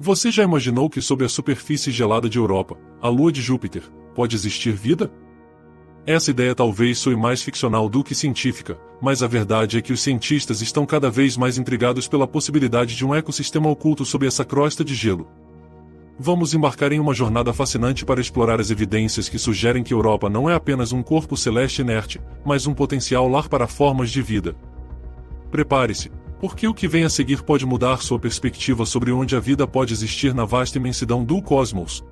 Você já imaginou que sob a superfície gelada de Europa, a Lua de Júpiter, pode existir vida? Essa ideia talvez soe mais ficcional do que científica, mas a verdade é que os cientistas estão cada vez mais intrigados pela possibilidade de um ecossistema oculto sob essa crosta de gelo. Vamos embarcar em uma jornada fascinante para explorar as evidências que sugerem que Europa não é apenas um corpo celeste inerte, mas um potencial lar para formas de vida. Prepare-se, porque o que vem a seguir pode mudar sua perspectiva sobre onde a vida pode existir na vasta imensidão do cosmos.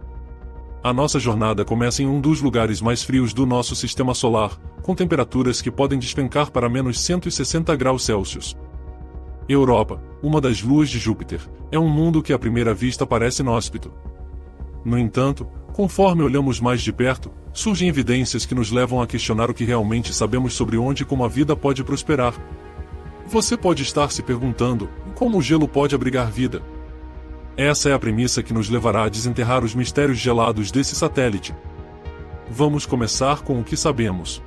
A nossa jornada começa em um dos lugares mais frios do nosso sistema solar, com temperaturas que podem despencar para menos 160 graus Celsius. Europa, uma das luas de Júpiter, é um mundo que à primeira vista parece inóspito. No entanto, conforme olhamos mais de perto, surgem evidências que nos levam a questionar o que realmente sabemos sobre onde e como a vida pode prosperar. Você pode estar se perguntando, como o gelo pode abrigar vida? Essa é a premissa que nos levará a desenterrar os mistérios gelados desse satélite. Vamos começar com o que sabemos.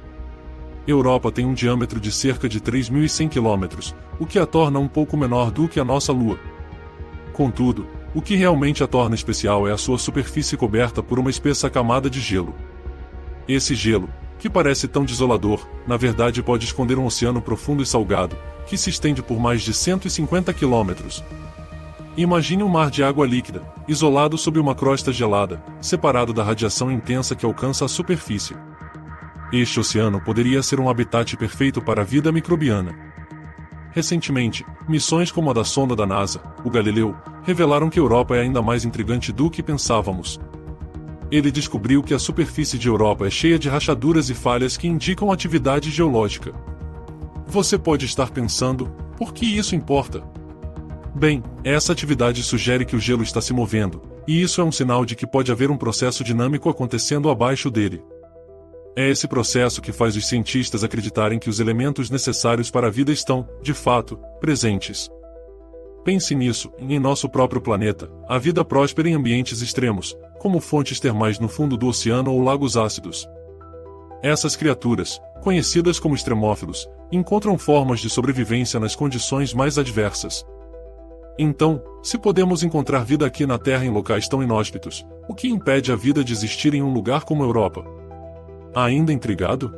Europa tem um diâmetro de cerca de 3.100 km, o que a torna um pouco menor do que a nossa Lua. Contudo, o que realmente a torna especial é a sua superfície coberta por uma espessa camada de gelo. Esse gelo, que parece tão desolador, na verdade pode esconder um oceano profundo e salgado, que se estende por mais de 150 km. Imagine um mar de água líquida, isolado sob uma crosta gelada, separado da radiação intensa que alcança a superfície. Este oceano poderia ser um habitat perfeito para a vida microbiana. Recentemente, missões como a da sonda da NASA, o Galileu, revelaram que Europa é ainda mais intrigante do que pensávamos. Ele descobriu que a superfície de Europa é cheia de rachaduras e falhas que indicam atividade geológica. Você pode estar pensando, por que isso importa? Bem, essa atividade sugere que o gelo está se movendo, e isso é um sinal de que pode haver um processo dinâmico acontecendo abaixo dele. É esse processo que faz os cientistas acreditarem que os elementos necessários para a vida estão, de fato, presentes. Pense nisso, em nosso próprio planeta, a vida próspera em ambientes extremos, como fontes termais no fundo do oceano ou lagos ácidos. Essas criaturas, conhecidas como extremófilos, encontram formas de sobrevivência nas condições mais adversas. Então, se podemos encontrar vida aqui na Terra em locais tão inóspitos, o que impede a vida de existir em um lugar como a Europa? Ainda intrigado?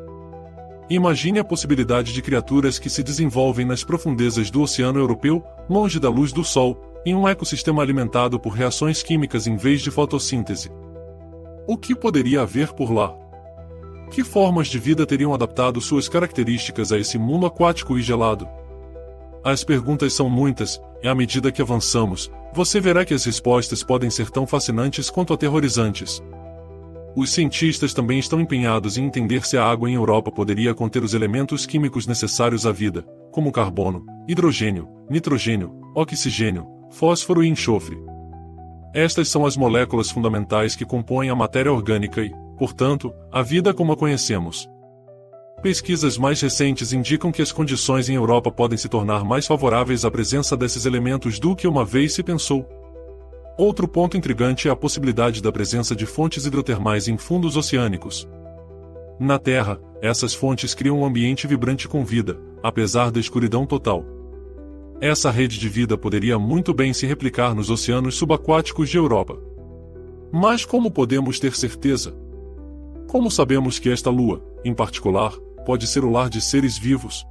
Imagine a possibilidade de criaturas que se desenvolvem nas profundezas do oceano europeu, longe da luz do Sol, em um ecossistema alimentado por reações químicas em vez de fotossíntese. O que poderia haver por lá? Que formas de vida teriam adaptado suas características a esse mundo aquático e gelado? As perguntas são muitas, e à medida que avançamos, você verá que as respostas podem ser tão fascinantes quanto aterrorizantes. Os cientistas também estão empenhados em entender se a água em Europa poderia conter os elementos químicos necessários à vida, como carbono, hidrogênio, nitrogênio, oxigênio, fósforo e enxofre. Estas são as moléculas fundamentais que compõem a matéria orgânica e, portanto, a vida como a conhecemos. Pesquisas mais recentes indicam que as condições em Europa podem se tornar mais favoráveis à presença desses elementos do que uma vez se pensou. Outro ponto intrigante é a possibilidade da presença de fontes hidrotermais em fundos oceânicos. Na Terra, essas fontes criam um ambiente vibrante com vida, apesar da escuridão total. Essa rede de vida poderia muito bem se replicar nos oceanos subaquáticos de Europa. Mas como podemos ter certeza? Como sabemos que esta Lua, em particular, pode ser o lar de seres vivos?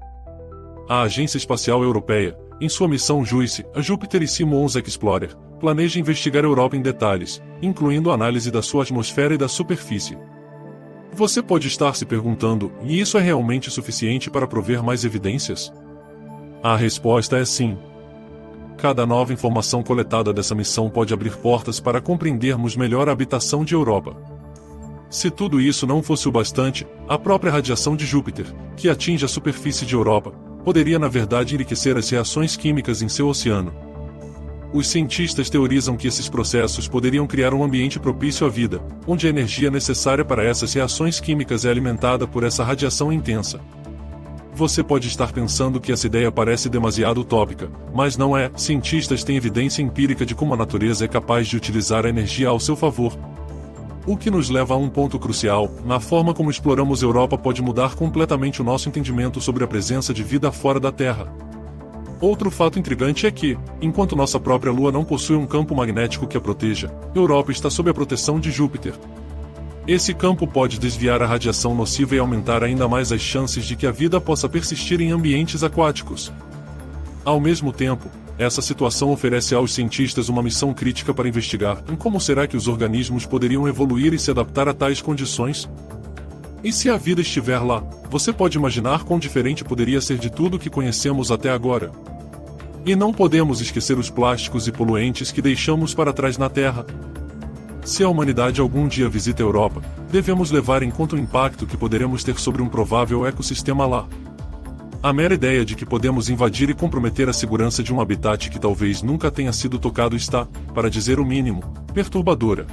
A Agência Espacial Europeia, em sua missão JUICE, a Júpiter e Simons Explorer, planeja investigar a Europa em detalhes, incluindo a análise da sua atmosfera e da superfície. Você pode estar se perguntando, e isso é realmente suficiente para prover mais evidências? A resposta é sim. Cada nova informação coletada dessa missão pode abrir portas para compreendermos melhor a habitação de Europa. Se tudo isso não fosse o bastante, a própria radiação de Júpiter, que atinge a superfície de Europa, poderia na verdade enriquecer as reações químicas em seu oceano. Os cientistas teorizam que esses processos poderiam criar um ambiente propício à vida, onde a energia necessária para essas reações químicas é alimentada por essa radiação intensa. Você pode estar pensando que essa ideia parece demasiado utópica, mas não é. Cientistas têm evidência empírica de como a natureza é capaz de utilizar a energia ao seu favor. O que nos leva a um ponto crucial: na forma como exploramos Europa pode mudar completamente o nosso entendimento sobre a presença de vida fora da Terra. Outro fato intrigante é que, enquanto nossa própria Lua não possui um campo magnético que a proteja, Europa está sob a proteção de Júpiter. Esse campo pode desviar a radiação nociva e aumentar ainda mais as chances de que a vida possa persistir em ambientes aquáticos. Ao mesmo tempo, essa situação oferece aos cientistas uma missão crítica para investigar em como será que os organismos poderiam evoluir e se adaptar a tais condições. E se a vida estiver lá, você pode imaginar quão diferente poderia ser de tudo que conhecemos até agora. E não podemos esquecer os plásticos e poluentes que deixamos para trás na Terra. Se a humanidade algum dia visita a Europa, devemos levar em conta o impacto que poderemos ter sobre um provável ecossistema lá. A mera ideia de que podemos invadir e comprometer a segurança de um habitat que talvez nunca tenha sido tocado está, para dizer o mínimo, perturbadora.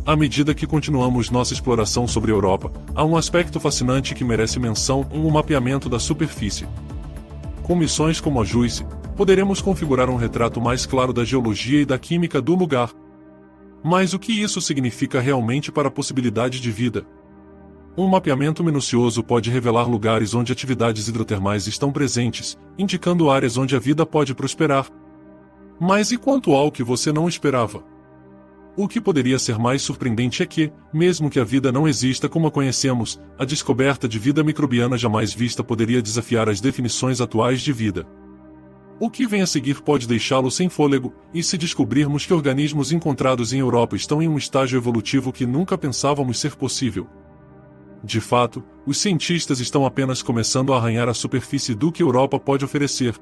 À medida que continuamos nossa exploração sobre a Europa, há um aspecto fascinante que merece menção: o mapeamento da superfície. Com missões como a JUICE, poderemos configurar um retrato mais claro da geologia e da química do lugar. Mas o que isso significa realmente para a possibilidade de vida? Um mapeamento minucioso pode revelar lugares onde atividades hidrotermais estão presentes, indicando áreas onde a vida pode prosperar. Mas e quanto ao que você não esperava? O que poderia ser mais surpreendente é que, mesmo que a vida não exista como a conhecemos, a descoberta de vida microbiana jamais vista poderia desafiar as definições atuais de vida. O que vem a seguir pode deixá-lo sem fôlego, e se descobrirmos que organismos encontrados em Europa estão em um estágio evolutivo que nunca pensávamos ser possível. De fato, os cientistas estão apenas começando a arranhar a superfície do que a Europa pode oferecer.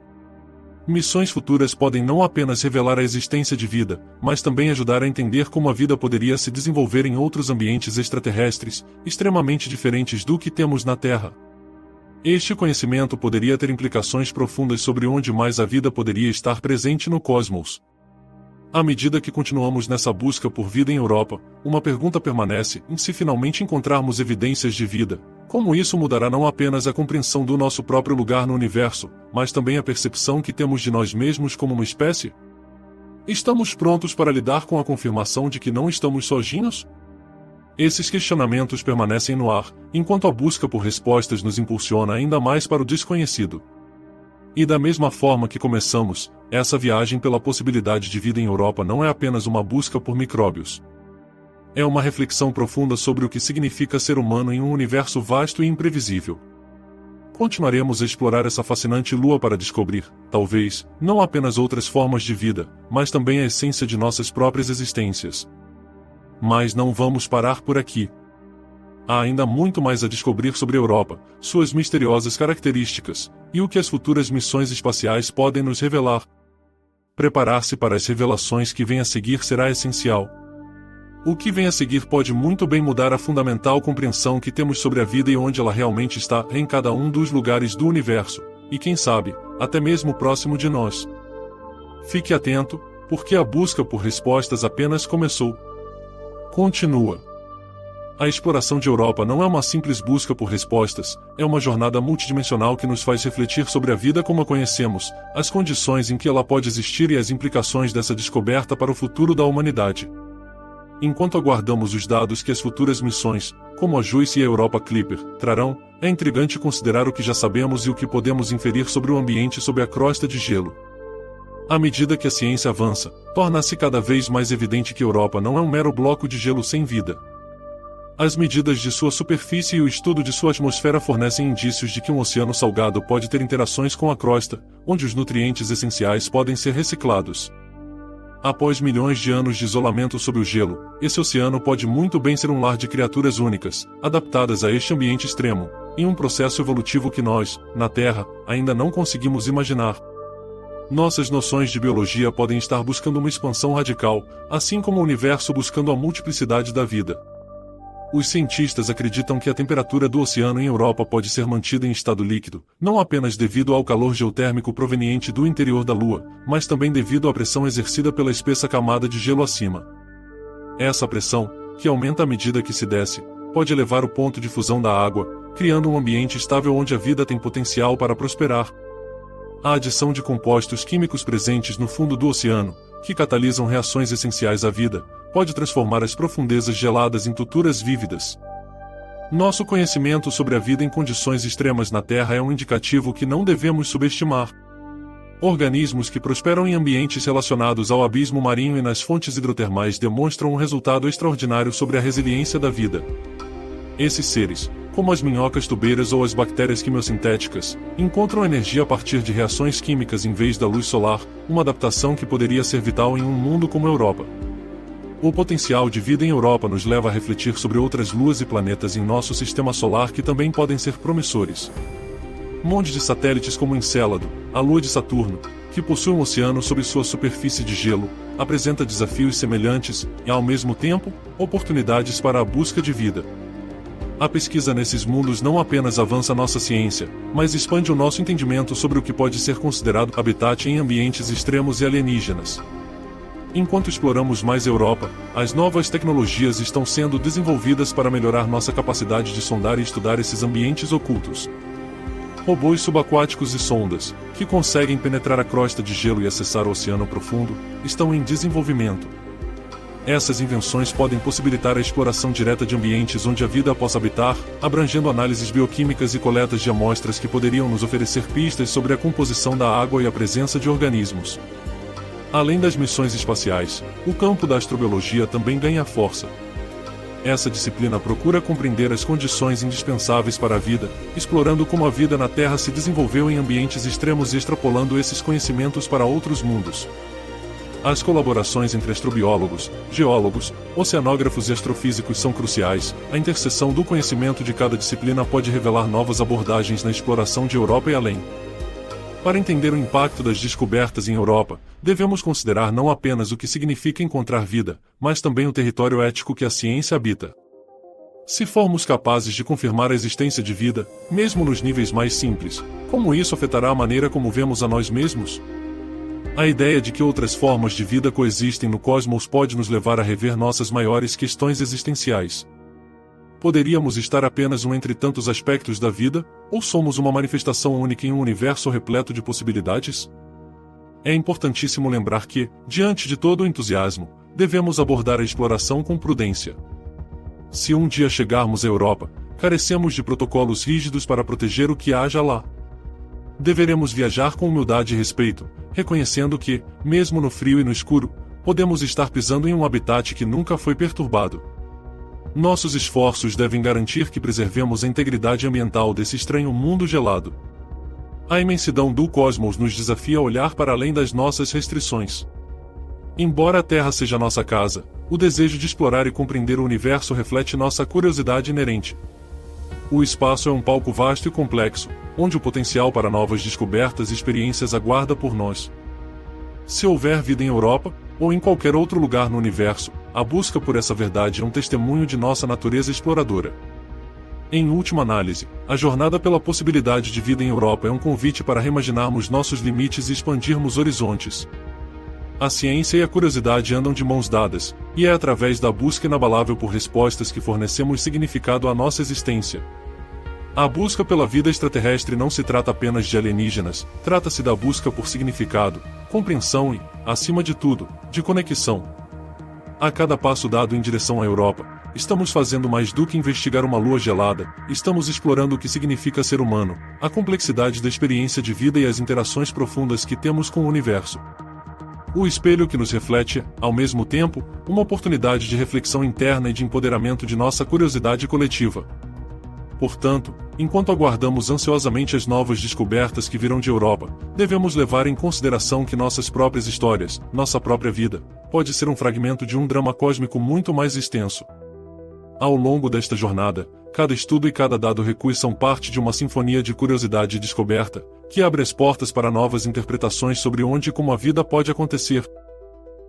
Missões futuras podem não apenas revelar a existência de vida, mas também ajudar a entender como a vida poderia se desenvolver em outros ambientes extraterrestres, extremamente diferentes do que temos na Terra. Este conhecimento poderia ter implicações profundas sobre onde mais a vida poderia estar presente no cosmos. À medida que continuamos nessa busca por vida em Europa, uma pergunta permanece: e se finalmente encontrarmos evidências de vida, como isso mudará não apenas a compreensão do nosso próprio lugar no universo, mas também a percepção que temos de nós mesmos como uma espécie? Estamos prontos para lidar com a confirmação de que não estamos sozinhos? Esses questionamentos permanecem no ar, enquanto a busca por respostas nos impulsiona ainda mais para o desconhecido. E da mesma forma que começamos, essa viagem pela possibilidade de vida em Europa não é apenas uma busca por micróbios. É uma reflexão profunda sobre o que significa ser humano em um universo vasto e imprevisível. Continuaremos a explorar essa fascinante lua para descobrir, talvez, não apenas outras formas de vida, mas também a essência de nossas próprias existências. Mas não vamos parar por aqui. Há ainda muito mais a descobrir sobre a Europa, suas misteriosas características, e o que as futuras missões espaciais podem nos revelar. Preparar-se para as revelações que vêm a seguir será essencial. O que vem a seguir pode muito bem mudar a fundamental compreensão que temos sobre a vida e onde ela realmente está em cada um dos lugares do universo, e quem sabe, até mesmo próximo de nós. Fique atento, porque a busca por respostas apenas começou. Continua. A exploração de Europa não é uma simples busca por respostas, é uma jornada multidimensional que nos faz refletir sobre a vida como a conhecemos, as condições em que ela pode existir e as implicações dessa descoberta para o futuro da humanidade. Enquanto aguardamos os dados que as futuras missões, como a JUICE e a Europa Clipper, trarão, é intrigante considerar o que já sabemos e o que podemos inferir sobre o ambiente sob a crosta de gelo. À medida que a ciência avança, torna-se cada vez mais evidente que a Europa não é um mero bloco de gelo sem vida. As medidas de sua superfície e o estudo de sua atmosfera fornecem indícios de que um oceano salgado pode ter interações com a crosta, onde os nutrientes essenciais podem ser reciclados. Após milhões de anos de isolamento sob o gelo, esse oceano pode muito bem ser um lar de criaturas únicas, adaptadas a este ambiente extremo, em um processo evolutivo que nós, na Terra, ainda não conseguimos imaginar. Nossas noções de biologia podem estar buscando uma expansão radical, assim como o universo buscando a multiplicidade da vida. Os cientistas acreditam que a temperatura do oceano em Europa pode ser mantida em estado líquido, não apenas devido ao calor geotérmico proveniente do interior da Lua, mas também devido à pressão exercida pela espessa camada de gelo acima. Essa pressão, que aumenta à medida que se desce, pode elevar o ponto de fusão da água, criando um ambiente estável onde a vida tem potencial para prosperar. A adição de compostos químicos presentes no fundo do oceano, que catalisam reações essenciais à vida, pode transformar as profundezas geladas em tuturas vívidas. Nosso conhecimento sobre a vida em condições extremas na Terra é um indicativo que não devemos subestimar. Organismos que prosperam em ambientes relacionados ao abismo marinho e nas fontes hidrotermais demonstram um resultado extraordinário sobre a resiliência da vida. Esses seres, como as minhocas tubeiras ou as bactérias quimiosintéticas, encontram energia a partir de reações químicas em vez da luz solar, uma adaptação que poderia ser vital em um mundo como a Europa. O potencial de vida em Europa nos leva a refletir sobre outras luas e planetas em nosso sistema solar que também podem ser promissores. Monte de satélites como Encélado, a lua de Saturno, que possui um oceano sob sua superfície de gelo, apresenta desafios semelhantes e, ao mesmo tempo, oportunidades para a busca de vida. A pesquisa nesses mundos não apenas avança nossa ciência, mas expande o nosso entendimento sobre o que pode ser considerado habitat em ambientes extremos e alienígenas. Enquanto exploramos mais Europa, as novas tecnologias estão sendo desenvolvidas para melhorar nossa capacidade de sondar e estudar esses ambientes ocultos. Robôs subaquáticos e sondas, que conseguem penetrar a crosta de gelo e acessar o oceano profundo, estão em desenvolvimento. Essas invenções podem possibilitar a exploração direta de ambientes onde a vida possa habitar, abrangendo análises bioquímicas e coletas de amostras que poderiam nos oferecer pistas sobre a composição da água e a presença de organismos. Além das missões espaciais, o campo da astrobiologia também ganha força. Essa disciplina procura compreender as condições indispensáveis para a vida, explorando como a vida na Terra se desenvolveu em ambientes extremos e extrapolando esses conhecimentos para outros mundos. As colaborações entre astrobiólogos, geólogos, oceanógrafos e astrofísicos são cruciais. A interseção do conhecimento de cada disciplina pode revelar novas abordagens na exploração de Europa e além. Para entender o impacto das descobertas em Europa, devemos considerar não apenas o que significa encontrar vida, mas também o território ético que a ciência habita. Se formos capazes de confirmar a existência de vida, mesmo nos níveis mais simples, como isso afetará a maneira como vemos a nós mesmos? A ideia de que outras formas de vida coexistem no cosmos pode nos levar a rever nossas maiores questões existenciais. Poderíamos estar apenas entre tantos aspectos da vida, ou somos uma manifestação única em um universo repleto de possibilidades? É importantíssimo lembrar que, diante de todo o entusiasmo, devemos abordar a exploração com prudência. Se um dia chegarmos à Europa, carecemos de protocolos rígidos para proteger o que haja lá. Deveremos viajar com humildade e respeito, reconhecendo que, mesmo no frio e no escuro, podemos estar pisando em um habitat que nunca foi perturbado. Nossos esforços devem garantir que preservemos a integridade ambiental desse estranho mundo gelado. A imensidão do cosmos nos desafia a olhar para além das nossas restrições. Embora a Terra seja nossa casa, o desejo de explorar e compreender o universo reflete nossa curiosidade inerente. O espaço é um palco vasto e complexo, onde o potencial para novas descobertas e experiências aguarda por nós. Se houver vida em Europa, ou em qualquer outro lugar no universo, a busca por essa verdade é um testemunho de nossa natureza exploradora. Em última análise, a jornada pela possibilidade de vida em Europa é um convite para reimaginarmos nossos limites e expandirmos horizontes. A ciência e a curiosidade andam de mãos dadas, e é através da busca inabalável por respostas que fornecemos significado à nossa existência. A busca pela vida extraterrestre não se trata apenas de alienígenas, trata-se da busca por significado, compreensão e, acima de tudo, de conexão. A cada passo dado em direção à Europa, estamos fazendo mais do que investigar uma lua gelada, estamos explorando o que significa ser humano, a complexidade da experiência de vida e as interações profundas que temos com o universo. O espelho que nos reflete, ao mesmo tempo, uma oportunidade de reflexão interna e de empoderamento de nossa curiosidade coletiva. Portanto, enquanto aguardamos ansiosamente as novas descobertas que virão de Europa, devemos levar em consideração que nossas próprias histórias, nossa própria vida, pode ser um fragmento de um drama cósmico muito mais extenso. Ao longo desta jornada, cada estudo e cada dado recui são parte de uma sinfonia de curiosidade e descoberta, que abre as portas para novas interpretações sobre onde e como a vida pode acontecer.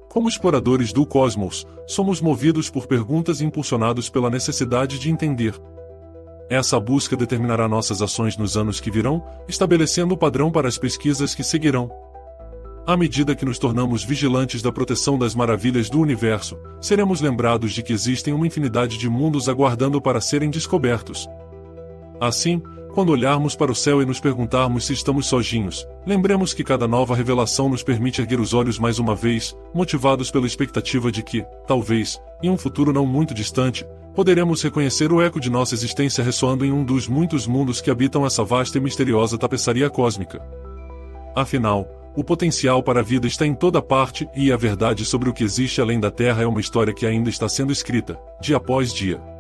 Como exploradores do cosmos, somos movidos por perguntas e impulsionados pela necessidade de entender. Essa busca determinará nossas ações nos anos que virão, estabelecendo o padrão para as pesquisas que seguirão. À medida que nos tornamos vigilantes da proteção das maravilhas do universo, seremos lembrados de que existem uma infinidade de mundos aguardando para serem descobertos. Assim, quando olharmos para o céu e nos perguntarmos se estamos sozinhos, lembremos que cada nova revelação nos permite erguer os olhos mais uma vez, motivados pela expectativa de que, talvez, em um futuro não muito distante, poderemos reconhecer o eco de nossa existência ressoando em um dos muitos mundos que habitam essa vasta e misteriosa tapeçaria cósmica. Afinal, O potencial para a vida está em toda parte e a verdade sobre o que existe além da Terra é uma história que ainda está sendo escrita, dia após dia.